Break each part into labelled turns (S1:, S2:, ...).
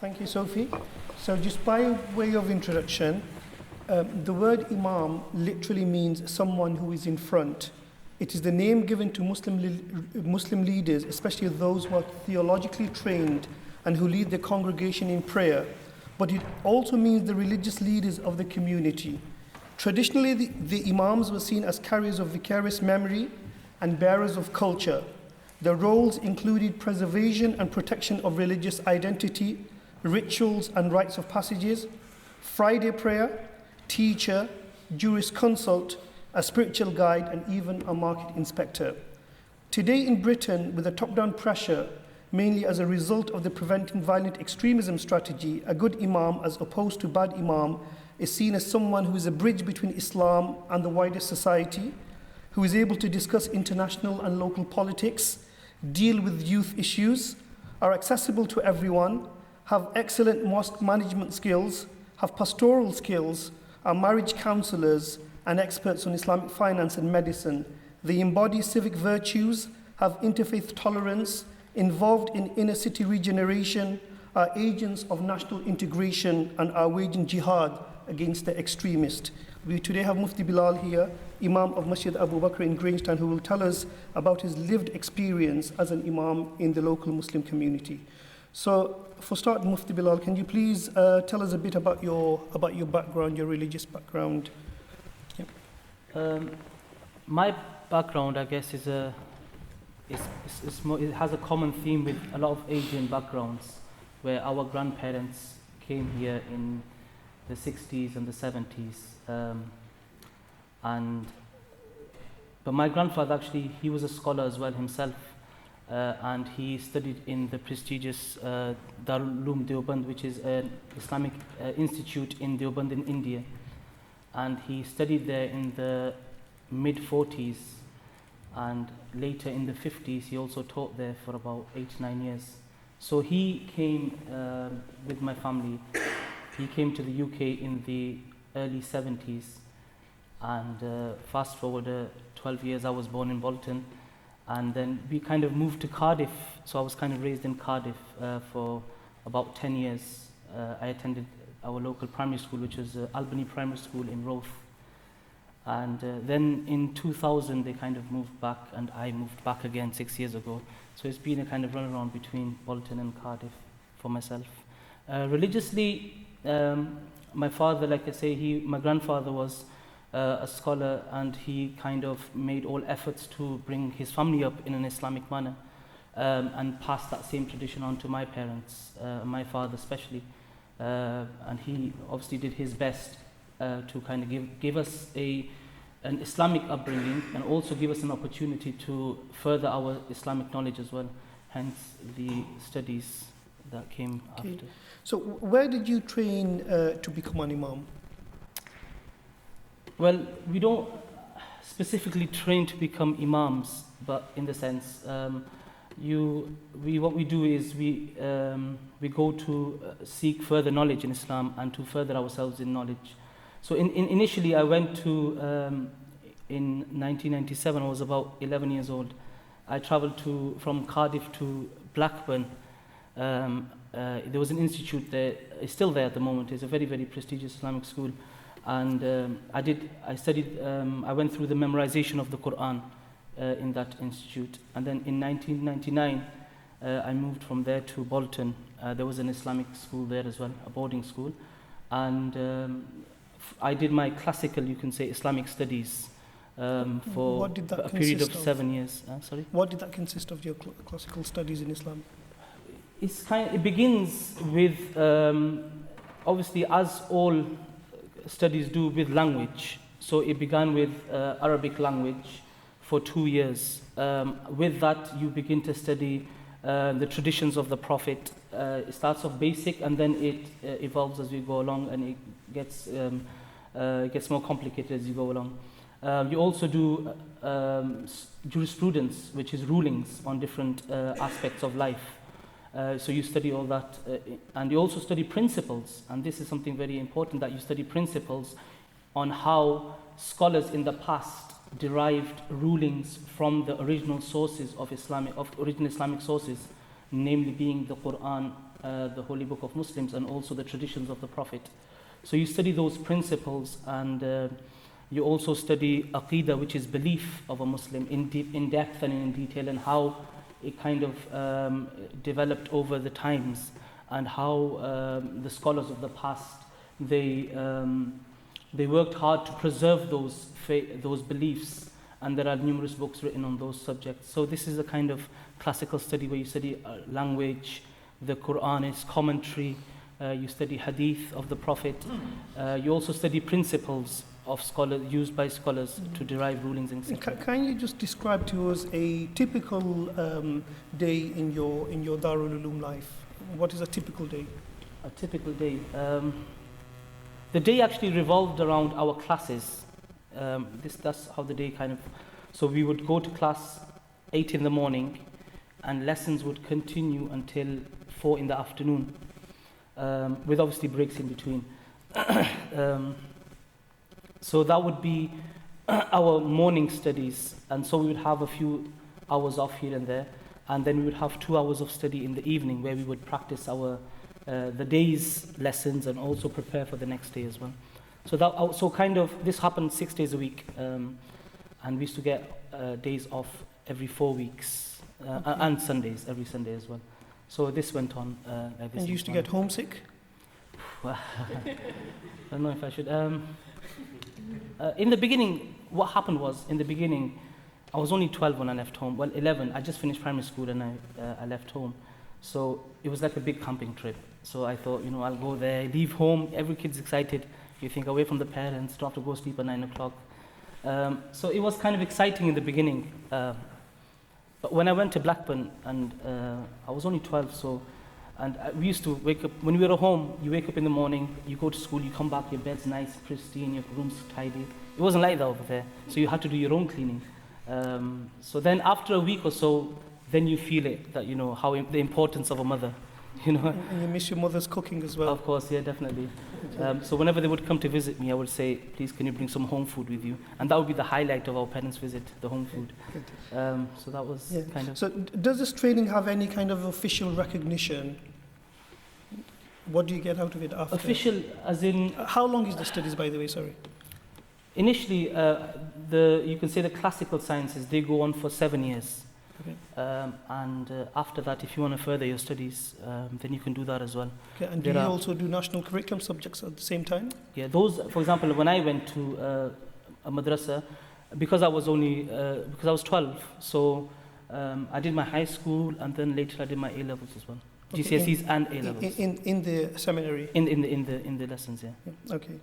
S1: Thank you, Sophie. So just by way of introduction, the word imam literally means someone who is in front. It is the name given to Muslim leaders, especially those who are theologically trained and who lead the congregation in prayer. But it also means the religious leaders of the community. Traditionally, the imams were seen as carriers of vicarious memory and bearers of culture. Their roles included preservation and protection of religious identity, rituals and rites of passages, Friday prayer, teacher, jurisconsult, a spiritual guide, and even a market inspector. Today in Britain, with the top-down pressure, mainly as a result of the preventing violent extremism strategy, a good imam, as opposed to bad imam, is seen as someone who is a bridge between Islam and the wider society, who is able to discuss international and local politics, deal with youth issues, are accessible to everyone, have excellent mosque management skills, have pastoral skills, are marriage counselors and experts on Islamic finance and medicine. They embody civic virtues, have interfaith tolerance, involved in inner city regeneration, are agents of national integration, and are waging jihad against the extremist. We today have Mufti Bilal here, Imam of Masjid Abu Bakr in Grangetown, who will tell us about his lived experience as an imam in the local Muslim community. So, for start, Mufti Bilal, can you please tell us a bit about your background, your religious background?
S2: Yep. My background, I guess, is more, it has a common theme with a lot of Asian backgrounds, where our grandparents came here in the 60s and the 70s, but my grandfather actually, he was a scholar as well himself, and he studied in the prestigious Darul Uloom Deoband, which is an Islamic institute in Deoband in India, and he studied there in the mid-40s, and later in the 50s he also taught there for about 8-9 years. So he came with my family. He came to the UK in the early 70s, and fast forward 12 years, I was born in Bolton, and then we kind of moved to Cardiff. So I was kind of raised in Cardiff for about 10 years. I attended our local primary school, which was Albany Primary School in Roath. And then in 2000, they kind of moved back, and I moved back again 6 years ago. So it's been a kind of runaround between Bolton and Cardiff for myself. Religiously, my father, like I say, my grandfather was a scholar, and he kind of made all efforts to bring his family up in an Islamic manner, and pass that same tradition on to my parents, my father especially. And he obviously did his best to kind of give us an Islamic upbringing, and also give us an opportunity to further our Islamic knowledge as well, hence the studies that came after.
S1: So where did you train to become an imam?
S2: Well, we don't specifically train to become imams, but in the sense, what we do is we go to seek further knowledge in Islam and to further ourselves in knowledge. So initially I went to, in 1997, I was about 11 years old. I travelled from Cardiff to Blackburn. There was an institute there, it's still there at the moment. It's a very, very prestigious Islamic school. And I went through the memorization of the Quran in that institute. And then in 1999, I moved from there to Bolton. There was an Islamic school there as well, a boarding school. And I did my classical, you can say, Islamic studies for a period of 7 years. Sorry?
S1: What did that consist of, your classical studies in Islam?
S2: It begins with, obviously, as all studies do, with language. So it began with Arabic language for 2 years. With that, you begin to study the traditions of the Prophet. It starts off basic, and then it evolves as we go along, and it gets more complicated as you go along. You also do jurisprudence, which is rulings on different aspects of life. So you study all that, and you also study principles, and this is something very important, that you study principles on how scholars in the past derived rulings from the original sources of original Islamic sources, namely being the Quran the holy book of Muslims, and also the traditions of the Prophet. So you study those principles, and you also study Aqidah, which is belief of a Muslim in depth and in detail, and how it kind of developed over the times, and how the scholars of the past, they worked hard to preserve those beliefs, and there are numerous books written on those subjects. So this is a kind of classical study where you study language, the Quran is commentary, you study hadith of the Prophet, you also study principles of scholars used by scholars to derive rulings, etc.
S1: Can you just describe to us a typical day in your Darul Uloom life? What is a typical day?
S2: A typical day. The day actually revolved around our classes. That's how the day kind of. So we would go to class 8 in the morning, and lessons would continue until 4 in the afternoon, with obviously breaks in between. So that would be our morning studies, and so we would have a few hours off here and there, and then we would have 2 hours of study in the evening where we would practice our the day's lessons and also prepare for the next day as well. So kind of this happened 6 days a week, and we used to get days off every 4 weeks, and Sundays, every Sunday as well. So this went on like this.
S1: And you used to get homesick?
S2: I don't know if I should. In the beginning, what happened was, in the beginning, I was only 12 when I left home. Well, 11. I just finished primary school and I left home. So it was like a big camping trip. So I thought, I'll go there, leave home. Every kid's excited. You think away from the parents, don't have to go sleep at 9 o'clock. So it was kind of exciting in the beginning. But when I went to Blackburn, and I was only 12, and we used to wake up, when we were at home, you wake up in the morning, you go to school, you come back, your bed's nice, pristine, your room's tidy. It wasn't like that over there, so you had to do your own cleaning. So then after a week or so, then you feel it, that how the importance of a mother,
S1: And you miss your mother's cooking as well?
S2: Of course, yeah, definitely. So whenever they would come to visit me, I would say, please, can you bring some home food with you? And that would be the highlight of our parents' visit, the home food. So that was kind of...
S1: So does this training have any kind of official recognition? What do you get out of it after?
S2: Official, as in...
S1: How long is the studies, by the way? Sorry.
S2: Initially, you can say the classical sciences, they go on for 7 years.
S1: Okay.
S2: And after that, if you want to further your studies, then you can do that as well.
S1: Okay. And do you also do national curriculum subjects at the same time?
S2: Yeah, those, for example, when I went to a madrasa, because I was 12, so I did my high school, and then later I did my A-levels as well.
S1: Okay.
S2: GCSEs and A-levels.
S1: In the seminary?
S2: In the lessons, yeah.
S1: Okay.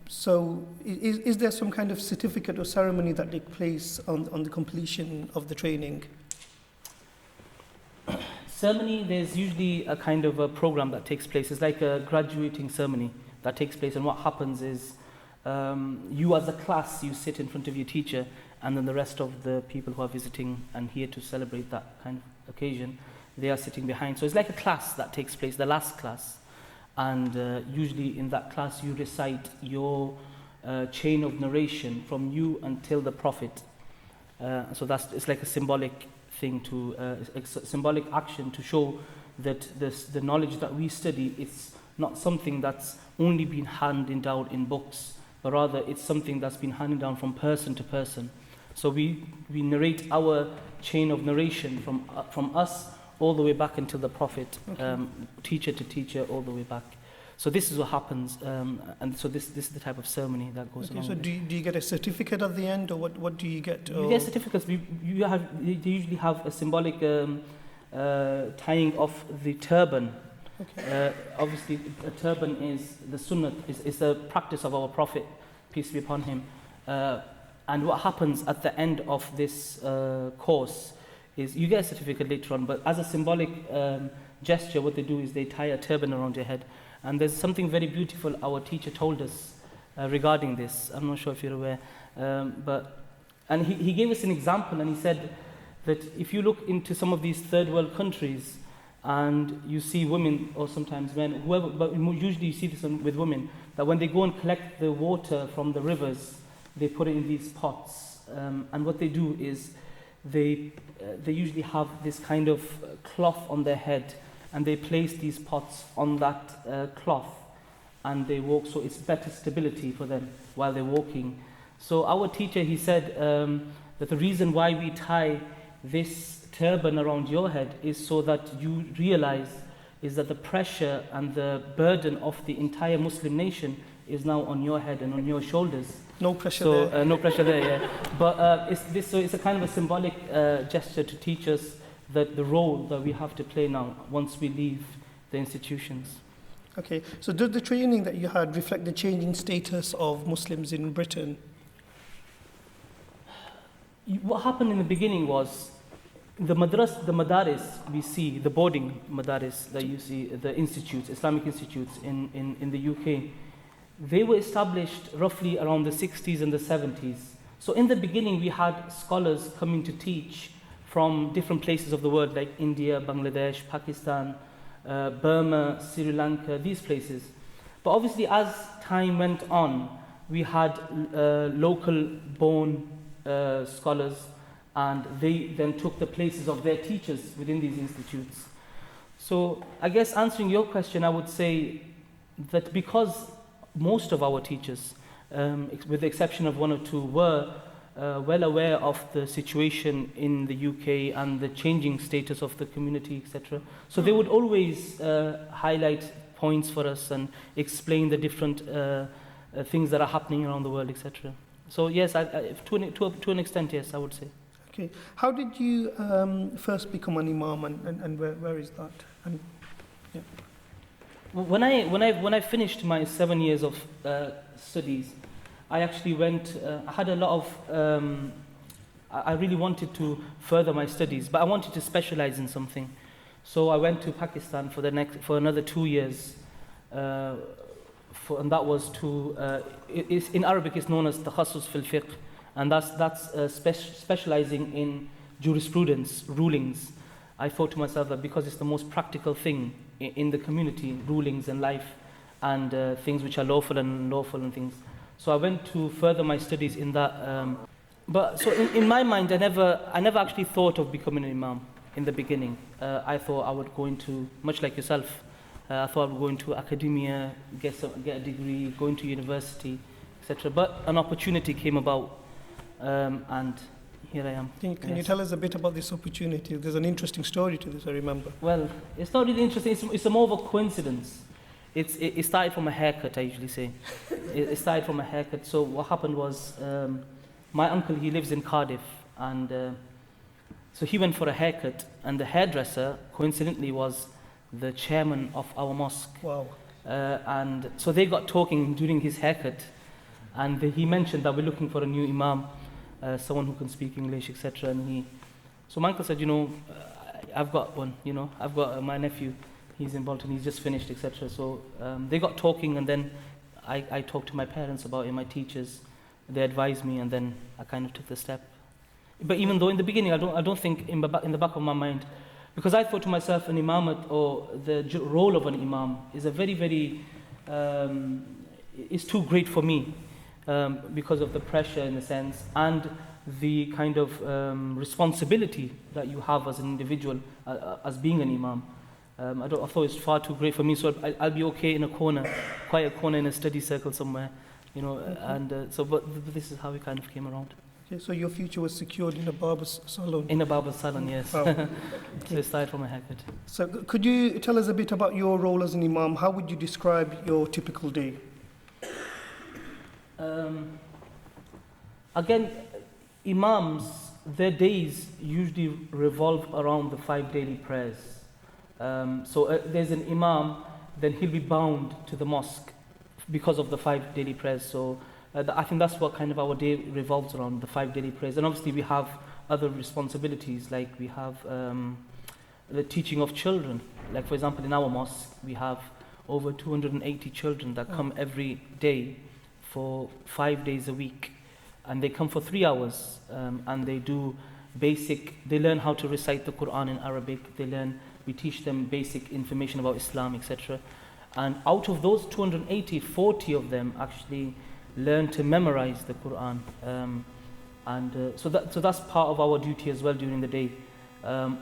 S1: So is there some kind of certificate or ceremony that takes place on the completion of the training?
S2: Ceremony, there's usually a kind of a program that takes place. It's like a graduating ceremony that takes place, and what happens is you as a class, you sit in front of your teacher, and then the rest of the people who are visiting and here to celebrate that kind of occasion, they are sitting behind. So it's like a class that takes place, the last class. And usually in that class you recite your chain of narration from you until the Prophet. So it's like a symbolic thing a symbolic action to show that the knowledge that we study, it's not something that's only been handed down in books, but rather it's something that's been handed down from person to person. So we narrate our chain of narration from us all the way back until the Prophet, teacher to teacher, all the way back. So this is what happens, and so this is the type of ceremony that goes along.
S1: So do you get a certificate at the end, or what do you get?
S2: You get certificates. They usually have a symbolic tying of the turban. Okay. Obviously, a turban is the sunnah, is the practice of our Prophet, peace be upon him. And what happens at the end of this course is you get a certificate later on, but as a symbolic gesture, what they do is they tie a turban around your head. And there's something very beautiful our teacher told us regarding this. I'm not sure if you're aware, and he gave us an example, and he said that if you look into some of these third world countries and you see women, or sometimes men, whoever, but usually you see this with women, that when they go and collect the water from the rivers, they put it in these pots, and what they do is they usually have this kind of cloth on their head, and they place these pots on that cloth, and they walk, so it's better stability for them while they're walking. So our teacher, he said that the reason why we tie this turban around your head is so that you realize is that the pressure and the burden of the entire Muslim nation is now on your head and on your shoulders.
S1: No pressure
S2: So
S1: there.
S2: no pressure there, yeah. But it's a kind of a symbolic gesture to teach us that the role that we have to play now once we leave the institutions.
S1: Okay, so does the training that you had reflect the changing status of Muslims in Britain?
S2: What happened in the beginning was the madaris we see, the boarding madaris that you see, the institutes, Islamic institutes in the UK, they were established roughly around the 60s and the 70s. So in the beginning we had scholars coming to teach from different places of the world like India, Bangladesh, Pakistan, Burma, Sri Lanka, these places. But obviously as time went on, we had local born scholars, and they then took the places of their teachers within these institutes. So I guess answering your question, I would say that because most of our teachers, with the exception of one or two, were well aware of the situation in the UK and the changing status of the community, etc. So they would always highlight points for us and explain the different things that are happening around the world, etc. So yes, to an extent, yes, I would say.
S1: Okay, how did you first become an imam, and where is that? And, yeah.
S2: When I finished my 7 years of studies, I actually went. I had a lot of. I really wanted to further my studies, but I wanted to specialize in something. So I went to Pakistan for another 2 years, and that was to. In Arabic, it's known as takhasus fil fiqh, and that's specializing in jurisprudence, rulings. I thought to myself that because it's the most practical thing in the community, rulings and life, and things which are lawful and unlawful and things. So I went to further my studies in that. But so in my mind, I never actually thought of becoming an imam in the beginning. I thought I would go into, much like yourself, I thought I would go into academia, get a degree, go into university, etc. But an opportunity came about, and here I am.
S1: Can you tell us a bit about this opportunity? There's an interesting story to this, I remember.
S2: Well, it's not really interesting. It's more of a coincidence. It started from a haircut, I usually say. It started from a haircut. So what happened was, my uncle, he lives in Cardiff, and so he went for a haircut, and the hairdresser, coincidentally, was the chairman of our mosque.
S1: Wow.
S2: And so they got talking during his haircut, and he mentioned that we're looking for a new imam, someone who can speak English, etc. So my uncle said, I've got one, I've got my nephew, he's in Bolton, he's just finished, etc. So they got talking, and then I talked to my parents about it, my teachers, they advised me, and then I kind of took the step. But even though in the beginning, I don't think in the back of my mind, because I thought to myself, an imamate or the role of an imam is a very, very, it's too great for me. Because of the pressure in a sense and the kind of responsibility that you have as an individual as being an imam. I thought it's far too great for me, so I'll be okay in a corner, quiet corner in a study circle somewhere, but this is how we kind of came around.
S1: Okay, so your future was secured in a barber's salon?
S2: In a barber's salon, yes.
S1: Wow.
S2: So it started from a haircut.
S1: So could you tell us a bit about your role as an imam? How would you describe your typical day?
S2: Again, imams, their days usually revolve around the 5 daily prayers. There's an imam, then he'll be bound to the mosque because of the 5 daily prayers. So I think that's what kind of our day revolves around, the 5 daily prayers. And obviously we have other responsibilities, like we have the teaching of children. Like for example, in our mosque, we have over 280 children that come every day for 5 days a week, and they come for 3 hours, and they learn how to recite the Quran in Arabic, we teach them basic information about Islam, etc. And out of those 280, 40 of them actually learn to memorize the Quran, so that's part of our duty as well during the day.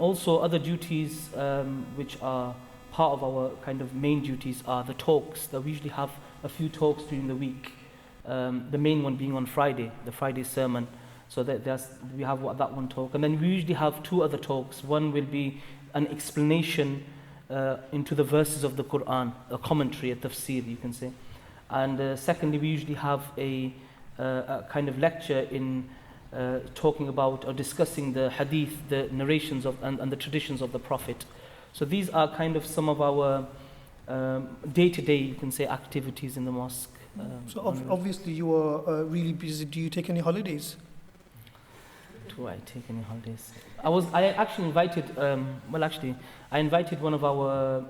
S2: Also other duties which are part of our kind of main duties are the talks, that we usually have a few talks during the week. The main one being on Friday, the Friday sermon. So we have that one talk. And then we usually have two other talks. One will be an explanation into the verses of the Quran, a commentary, a tafsir, you can say. And secondly, we usually have a kind of lecture in talking about or discussing the hadith, the narrations of and the traditions of the Prophet. So these are kind of some of our day-to-day, you can say, activities in the mosque.
S1: Obviously you are really busy. Do you take any holidays?
S2: Do I take any holidays? I actually invited, I invited one of our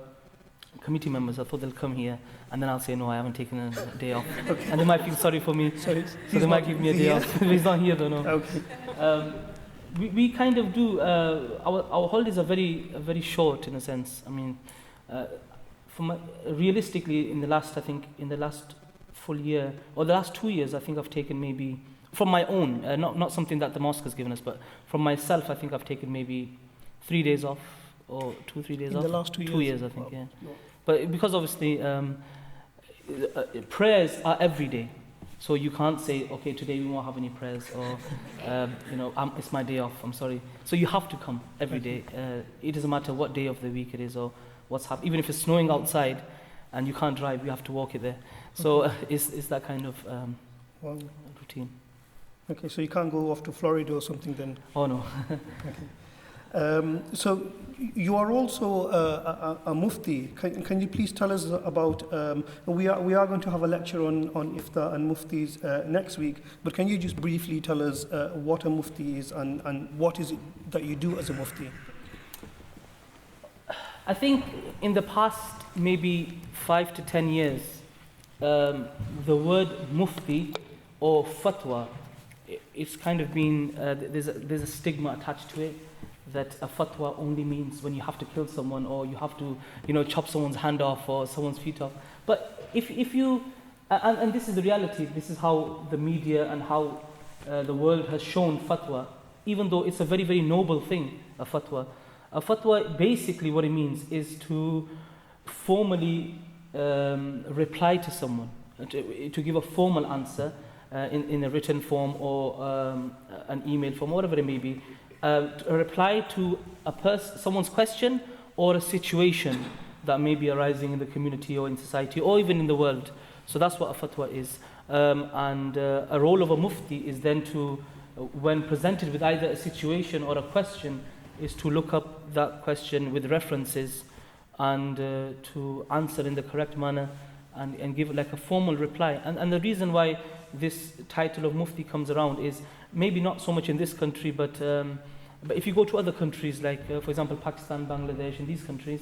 S2: committee members. I thought they'll come here, and then I'll say, no, I haven't taken a day off. Okay. And they might feel sorry for me, so they might give me a day off. He's not here, though, no.
S1: Okay.
S2: We kind of do, our holidays are very short in a sense. I mean, realistically, in the last full year, or the last 2 years, I think I've taken maybe, from my own, not something that the mosque has given us, but from myself, I think I've taken maybe 3 days off, or 2-3 days off.
S1: In the last 2 years?
S2: 2 years, I think, yeah. But because obviously, prayers are every day. So you can't say, okay, today we won't have any prayers, or, it's my day off, I'm sorry. So you have to come every day. It doesn't matter what day of the week it is, or what's happening. Even if it's snowing outside, and you can't drive, you have to walk it there. So it's that kind of routine.
S1: Okay, so you can't go off to Florida or something then?
S2: Oh, no.
S1: Okay. So you are also a mufti. Can you please tell us about, we are going to have a lecture on iftar and muftis next week, but can you just briefly tell us what a mufti is and what is it that you do as a mufti?
S2: I think in the past maybe 5 to 10 years, the word mufti or fatwa, it's kind of been, there's a stigma attached to it, that a fatwa only means when you have to kill someone, or you have to, chop someone's hand off or someone's feet off. But if you, and this is the reality, this is how the media and how the world has shown fatwa, even though it's a very, very noble thing, a fatwa. A fatwa, basically what it means is to formally reply to someone, to give a formal answer in a written form or an email form, whatever it may be, a reply to someone's question or a situation that may be arising in the community or in society or even in the world. So that's what a fatwa is. And a role of a mufti is then to, when presented with either a situation or a question, is to look up that question with references and to answer in the correct manner and give like a formal reply. And the reason why this title of mufti comes around is maybe not so much in this country, but if you go to other countries like, for example, Pakistan, Bangladesh, in these countries,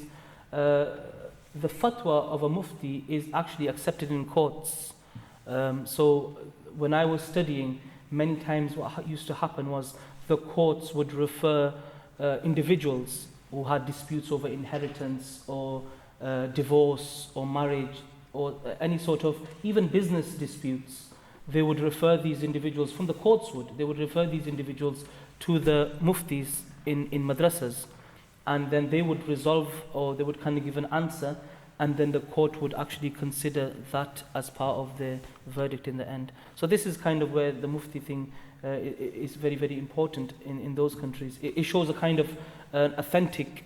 S2: the fatwa of a mufti is actually accepted in courts. So when I was studying, many times what used to happen was the courts would refer individuals who had disputes over inheritance or divorce or marriage or any sort of even business disputes. They would refer these individuals, from the courts they would refer these individuals to the muftis in madrasas, and then they would resolve, or they would kind of give an answer, and then the court would actually consider that as part of the verdict in the end. So this is kind of where the mufti thing is very, very important in those countries. It shows a kind of authentic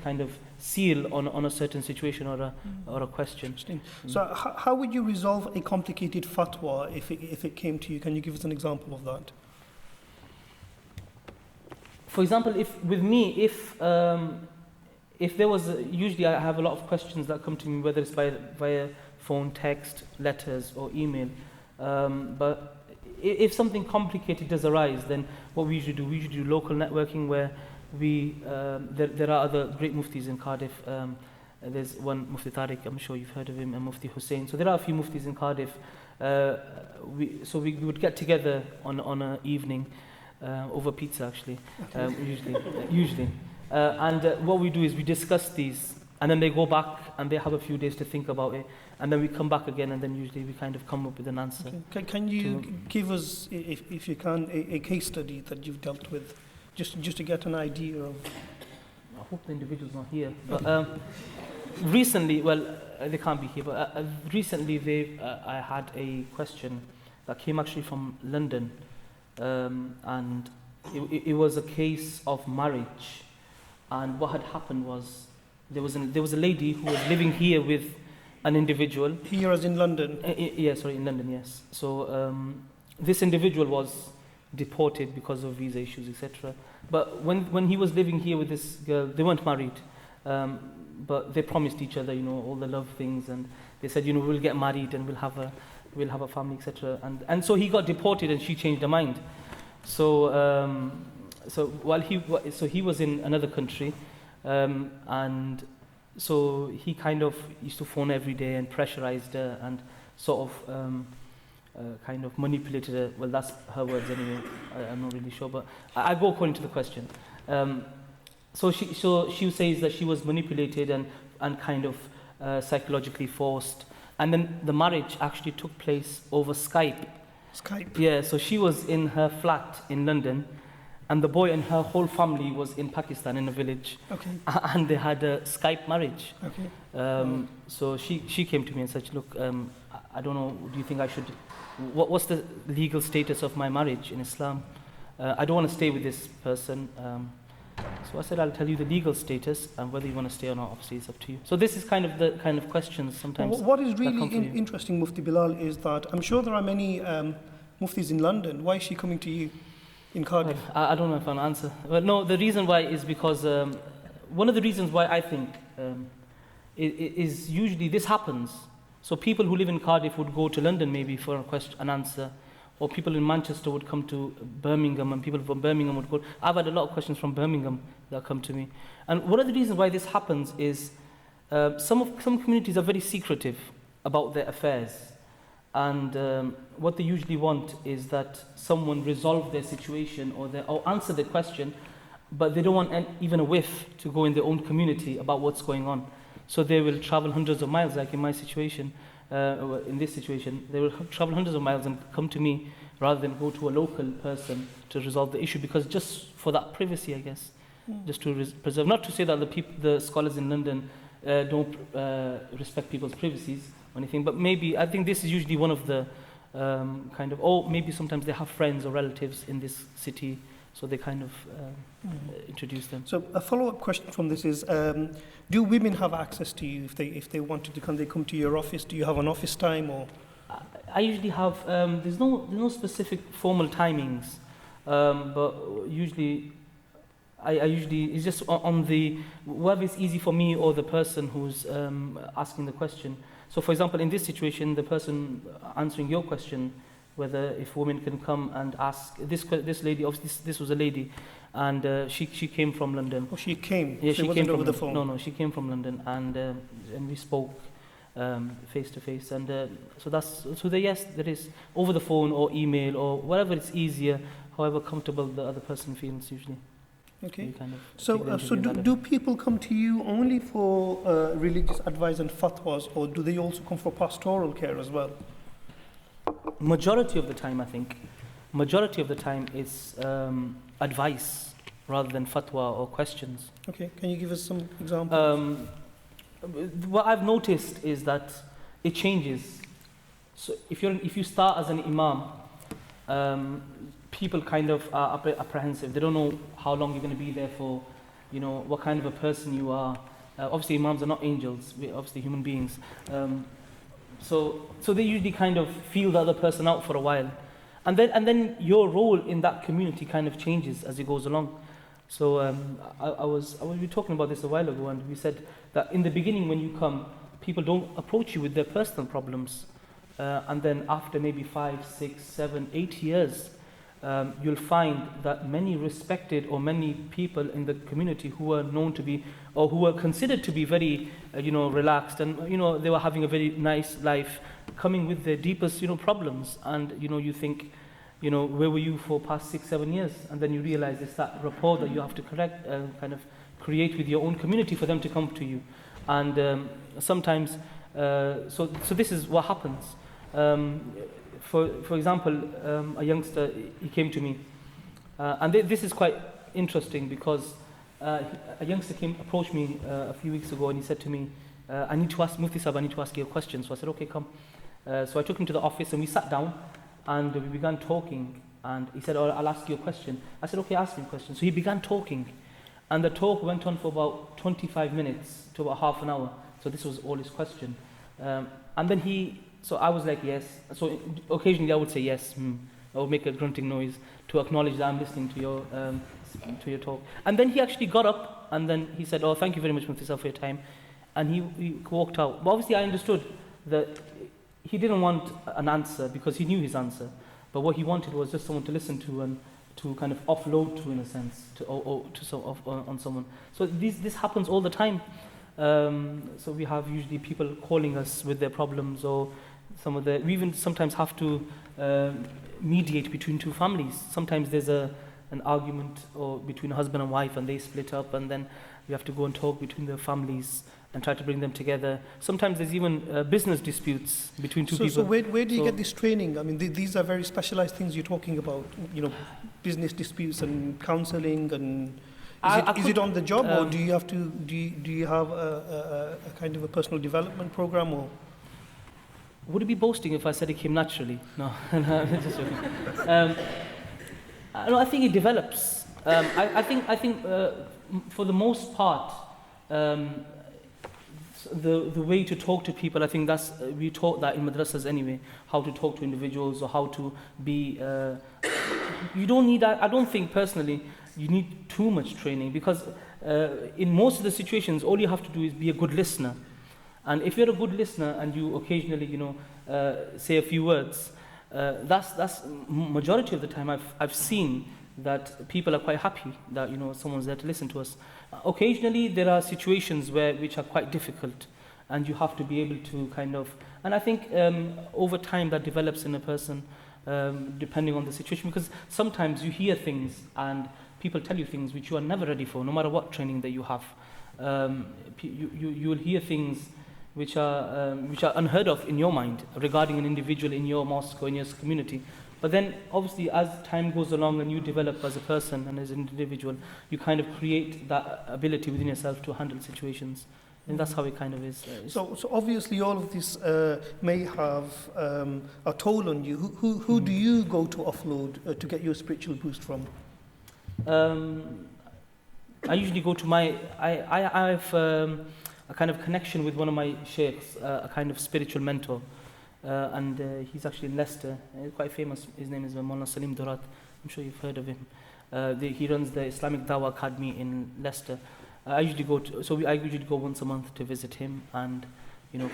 S2: kind of seal on a certain situation or a question.
S1: Interesting. So how would you resolve a complicated fatwa if it came to you? Can you give us an example of that?
S2: For example, if there was usually I have a lot of questions that come to me, whether it's via phone, text, letters, or email. But if something complicated does arise, then what we usually do local networking, where there are other great muftis in Cardiff. There's one Mufti Tariq, I'm sure you've heard of him, and Mufti Hussein. So there are a few muftis in Cardiff. We would get together on an evening over pizza, actually, usually. And what we do is we discuss these, and then they go back and they have a few days to think about it, and then we come back again, and then usually we kind of come up with an answer.
S1: Okay. Can you give us, if you can, a case study that you've dealt with, just to get an idea of?
S2: hope the individual's not here. But recently, well, they can't be here, but recently I had a question that came actually from London, and it was a case of marriage. And what had happened was there was a lady who was living here with an individual.
S1: Here as in London?
S2: In London, yes. So this individual was deported because of visa issues, etc. But when he was living here with this girl, they weren't married, but they promised each other, all the love things, and they said, we'll get married and we'll have a family, etc. And so he got deported, and she changed her mind. So he was in another country, and so he kind of used to phone every day and pressurized her and sort of kind of manipulated her. Well, that's her words anyway. I'm not really sure, but I go according to the question. So she says that she was manipulated and kind of psychologically forced, and then the marriage actually took place over Skype.
S1: Skype?
S2: Yeah, so she was in her flat in London, and the boy and her whole family was in Pakistan in a village.
S1: Okay.
S2: And they had a Skype marriage.
S1: Okay.
S2: So she came to me and said, look, I don't know, do you think I should, what's the legal status of my marriage in Islam? I don't want to stay with this person. So I said, I'll tell you the legal status, and whether you want to stay or not, obviously it's up to you. So this is kind of the kind of questions sometimes.
S1: What is
S2: that
S1: really
S2: come from you.
S1: interesting, Mufti Bilal, is that I'm sure there are many muftis in London. Why is she coming to you in Cardiff?
S2: I don't know if I'll answer. Well, no, the reason why is because one of the reasons why I think is usually this happens. So people who live in Cardiff would go to London maybe for an answer, or people in Manchester would come to Birmingham, and people from Birmingham would go. I've had a lot of questions from Birmingham that come to me. And one of the reasons why this happens is some communities are very secretive about their affairs. And what they usually want is that someone resolve their situation or answer the question, but they don't want even a whiff to go in their own community about what's going on. So they will travel hundreds of miles, like in my situation, in this situation, they will travel hundreds of miles and come to me rather than go to a local person to resolve the issue, because just for that privacy, I guess, just to preserve. Not to say that the scholars in London don't respect people's privacies or anything, but maybe I think this is usually one of the kind of, or maybe sometimes they have friends or relatives in this city, so they kind of introduce them.
S1: So a follow-up question from this is, do women have access to you if they wanted to come? They come to your office. Do you have an office time or?
S2: I usually have. There's no specific formal timings, but usually I usually it's just on the whether it's easy for me or the person who's asking the question. So, for example, in this situation, the person answering your question, whether if women can come and ask this lady, obviously this was a lady, and she came from London.
S1: Oh, she came.
S2: Yeah,
S1: so
S2: she
S1: it
S2: came
S1: wasn't
S2: from
S1: over the phone.
S2: No, she came from London, and we spoke face to face, and yes, there is over the phone or email or whatever it's easier, however comfortable the other person feels usually.
S1: Okay.
S2: Kind of
S1: So do people come to you only for religious advice and fatwas, or do they also come for pastoral care as well?
S2: Majority of the time, I think, is advice rather than fatwa or questions.
S1: Okay, can you give us some examples?
S2: What I've noticed is that it changes. So if you start as an imam, people kind of are apprehensive. They don't know how long you're going to be there for, what kind of a person you are. Obviously, imams are not angels. We're obviously human beings. So they usually kind of feel the other person out for a while, and then your role in that community kind of changes as it goes along. So we were talking about this a while ago, and we said that in the beginning when you come, people don't approach you with their personal problems, and then after maybe 5, 6, 7, 8 years, you'll find that many respected or many people in the community who are known to be, or who are considered to be very, relaxed, and they were having a very nice life, coming with their deepest, problems, and you think, where were you for past 6, 7 years? And then you realize it's that rapport that you have to kind of create with your own community for them to come to you. And sometimes, so this is what happens. For example, a youngster, he came to me, and this is quite interesting because a youngster approached me a few weeks ago, and he said to me, I need to ask Mufti Sahib, I need to ask you a question. So I said, okay, come. So I took him to the office, and we sat down, and we began talking. And he said, oh, I'll ask you a question. I said, okay, ask me a question. So he began talking, and the talk went on for about 25 minutes to about half an hour. So this was all his question. And then so I was like, yes. So occasionally I would say yes, I would make a grunting noise to acknowledge that I'm listening to your talk. And then he actually got up, and then he said, oh, thank you very much, Mufti Sahib, for your time. And he walked out. But obviously I understood that he didn't want an answer because he knew his answer. But what he wanted was just someone to listen to and to kind of offload to, in a sense, on someone. So this happens all the time. So we have usually people calling us with their problems, or we even sometimes have to mediate between two families. Sometimes there's an argument or between a husband and wife, and they split up, and then we have to go and talk between the families and try to bring them together. Sometimes there's even business disputes between two people.
S1: So where do you get this training? I mean, these are very specialized things you're talking about, business disputes and counseling, and is it on the job, or do you have to do you have a kind of a personal development program, or?
S2: Would it be boasting if I said it came naturally? No, just joking. No, I think it develops. I think for the most part, the way to talk to people, I think we taught that in madrasas anyway, how to talk to individuals, or how to be. You don't need. I don't think personally you need too much training, because in most of the situations, all you have to do is be a good listener. And if you're a good listener and you occasionally, say a few words, that's majority of the time I've seen that people are quite happy that someone's there to listen to us. Occasionally there are situations which are quite difficult, and you have to be able to and I think over time that develops in a person, depending on the situation, because sometimes you hear things and people tell you things which you are never ready for, no matter what training that you have. You will hear things which are unheard of in your mind regarding an individual in your mosque or in your community. But then, obviously, as time goes along and you develop as a person and as an individual, you kind of create that ability within yourself to handle situations. And that's how it kind of is.
S1: So obviously all of this may have a toll on you. Who do you go to offload to get your spiritual boost from?
S2: I usually go to I have a kind of connection with one of my sheikhs, a kind of spiritual mentor. And he's actually in Leicester, quite famous. His name is Maulana Salim Durat. I'm sure you've heard of him. He runs the Islamic Dawah Academy in Leicester. I usually go once a month to visit him and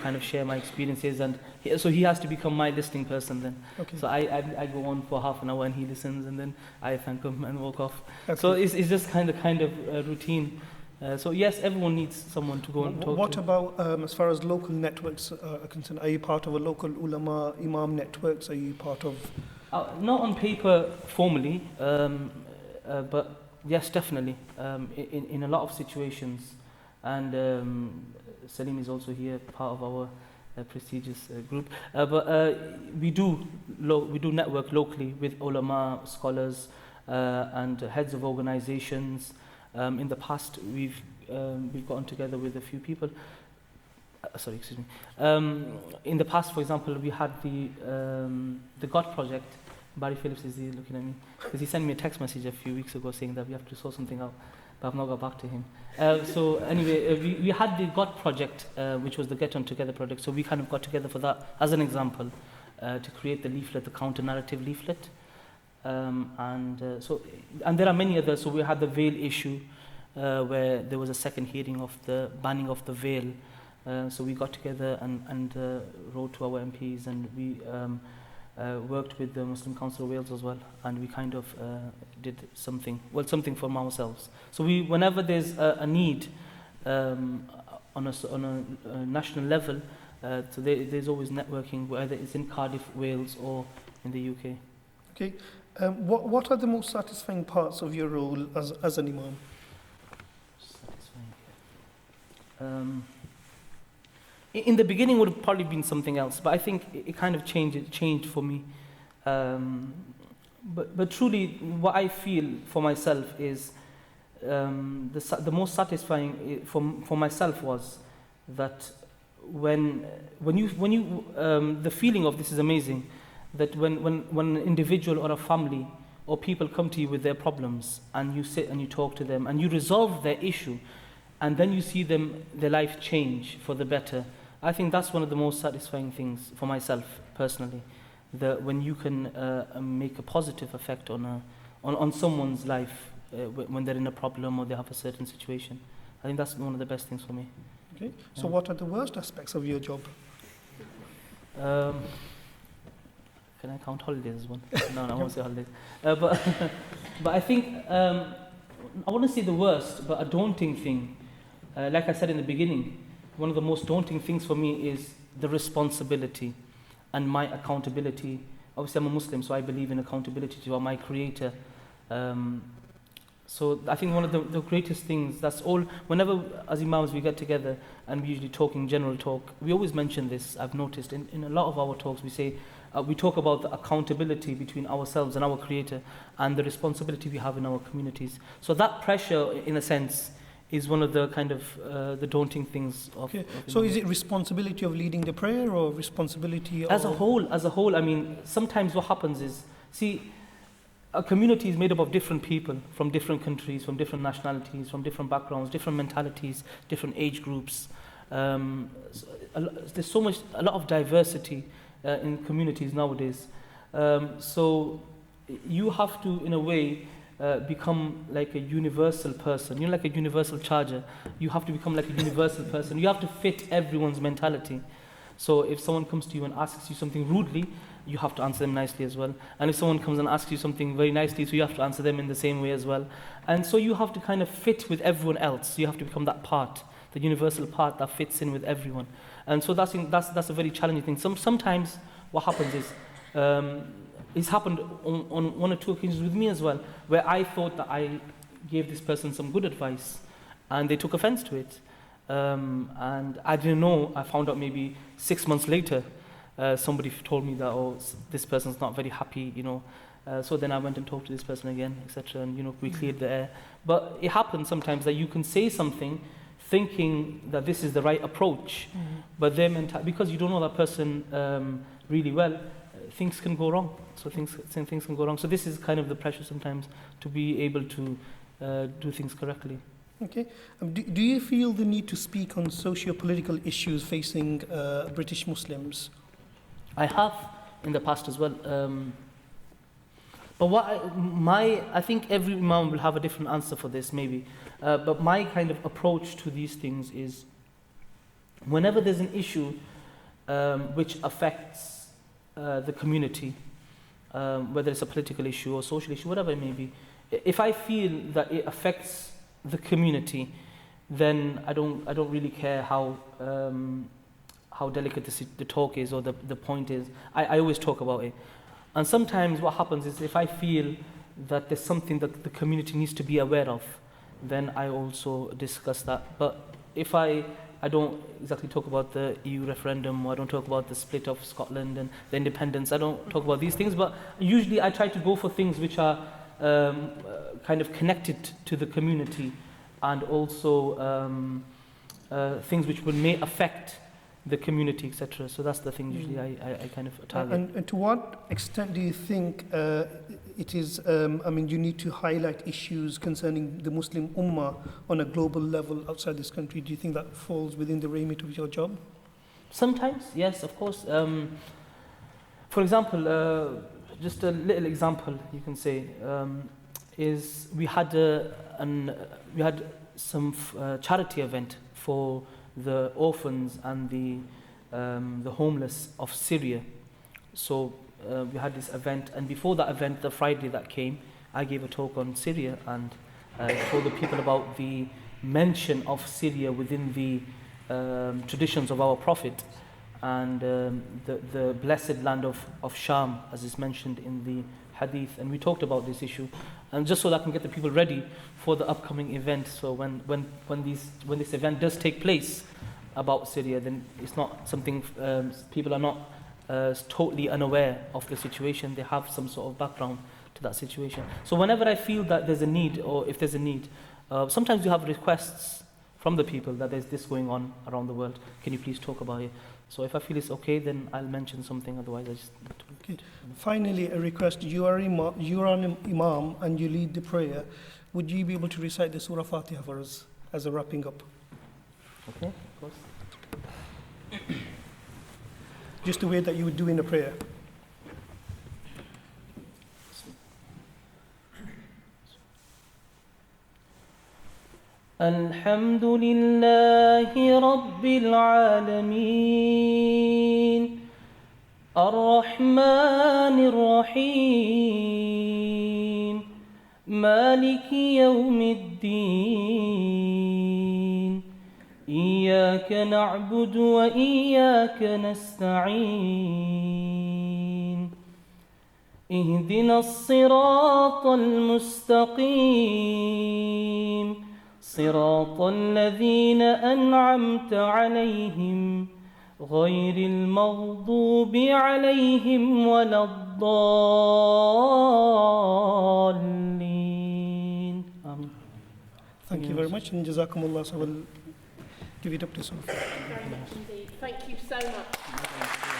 S2: kind of share my experiences. And so he has to become my listening person then.
S1: Okay.
S2: So I go on for half an hour and he listens, and then I thank him and walk off.
S1: Okay.
S2: So it's just kind of routine. So yes, everyone needs someone to go and talk to.
S1: What about as far as local networks are concerned? Are you part of a local ulama imam networks? Are you part of?
S2: Not on paper formally, but yes, definitely. In a lot of situations, and Salim is also here, part of our prestigious group. But we do network locally with ulama, scholars, and heads of organizations. In the past, we've gotten together with a few people. In the past, for example, we had the God Project. Barry Phillips is looking at me because he sent me a text message a few weeks ago saying that we have to sort something out, but I've not got back to him. So anyway, we had the God Project, which was the Get On Together project. So we kind of got together for that as an example to create the leaflet, the counter-narrative leaflet. And there are many others. So we had the veil issue, where there was a second hearing of the banning of the veil. So we got together and wrote to our MPs, and we worked with the Muslim Council of Wales as well, and we kind of did something for ourselves. So whenever there's a need on a national level, so there's always networking, whether it's in Cardiff, Wales, or in the UK.
S1: Okay. What are the most satisfying parts of your role as an imam?
S2: Satisfying. In the beginning, would have probably been something else, but I think it kind of changed for me. But truly, what I feel for myself is the most satisfying for myself was that when you the feeling of this is amazing, that when an individual or a family or people come to you with their problems and you sit and you talk to them and you resolve their issue, and then you see their life change for the better. I think that's one of the most satisfying things for myself personally, when you can make a positive effect on someone's life when they're in a problem or they have a certain situation. I think that's one of the best things for me.
S1: Okay. So what are the worst aspects of your job?
S2: Can I count holidays as one? No, I won't say holidays. But I think I wouldn't say the worst, but a daunting thing. Like I said in the beginning, one of the most daunting things for me is the responsibility and my accountability. Obviously, I'm a Muslim, so I believe in accountability to my Creator. So I think one of the greatest things, that's all, whenever as Imams we get together and we usually talk in general talk, we always mention this. I've noticed in a lot of our talks we say, we talk about the accountability between ourselves and our Creator and the responsibility we have in our communities. So that pressure, in a sense, is one of the kind of the daunting things of.
S1: Okay. So is it responsibility of leading the prayer or responsibility
S2: as a whole? I mean, sometimes what happens is, see, a community is made up of different people from different countries, from different nationalities, from different backgrounds, different mentalities, different age groups. There's a lot of diversity in communities nowadays. So you have to, in a way, become like a universal person. You're like a universal charger. You have to become like a universal person. You have to fit everyone's mentality. So if someone comes to you and asks you something rudely, you have to answer them nicely as well. And if someone comes and asks you something very nicely, so you have to answer them in the same way as well. And so you have to kind of fit with everyone else. You have to become that part, the universal part that fits in with everyone. And so that's a very challenging thing. Sometimes what happens is, it's happened on one or two occasions with me as well, where I thought that I gave this person some good advice, and they took offense to it. And I didn't know, I found out maybe 6 months later, somebody told me that, oh, this person's not very happy, so then I went and talked to this person again, etc., and we cleared the air. But it happens sometimes that you can say something thinking that this is the right approach, but because you don't know that person really well, things can go wrong. So things can go wrong. So this is kind of the pressure sometimes to be able to do things correctly.
S1: Okay. Do you feel the need to speak on socio-political issues facing British Muslims?
S2: I have in the past as well. But I think every Imam will have a different answer for this, maybe. But my kind of approach to these things is, whenever there's an issue which affects the community, whether it's a political issue or social issue, whatever it may be, if I feel that it affects the community, then I don't really care how delicate the talk is or the point is. I always talk about it. And sometimes what happens is, if I feel that there's something that the community needs to be aware of, then I also discuss that. But if I don't exactly talk about the EU referendum, or I don't talk about the split of Scotland and the independence, I don't talk about these things, but usually I try to go for things which are kind of connected to the community, and also things which may affect the community, etc. So that's the thing usually I kind of target.
S1: And to what extent do you think it is, you need to highlight issues concerning the Muslim Ummah on a global level outside this country? Do you think that falls within the remit of your job?
S2: Sometimes, yes, of course. For example, just a little example you can say, is we had some charity event for the orphans and the homeless of Syria. So we had this event, and before that event, the Friday that came, I gave a talk on Syria and told the people about the mention of Syria within the traditions of our Prophet, and the blessed land of Sham, as is mentioned in the Hadith. And we talked about this issue, and just so that I can get the people ready for the upcoming event. So when this event does take place about Syria, then it's not something people are not totally unaware of the situation. They have some sort of background to that situation. So whenever I feel that there's a need, or if there's a need, Sometimes you have requests from the people that there's this going on around the world. Can you please talk about it? So if I feel it's okay, then I'll mention something. Otherwise, I just need to.
S1: Okay. Finally, a request. You are an imam and you lead the prayer. Would you be able to recite the Surah Fatiha for us as a wrapping up?
S2: Okay, of course.
S1: Just the way that you would do in a prayer.
S2: الحمد لله رب العالمين الرحمن الرحيم مالك يوم الدين إياك نعبد وإياك نستعين اهدنا الصراط المستقيم صراط الذين أنعمت عليهم غير المغضوب عليهم ولا الضالين آمين.
S1: Thank you very much, and Jazakumullah. So we'll give it up to Sophie.
S3: Very much indeed. Thank you so much.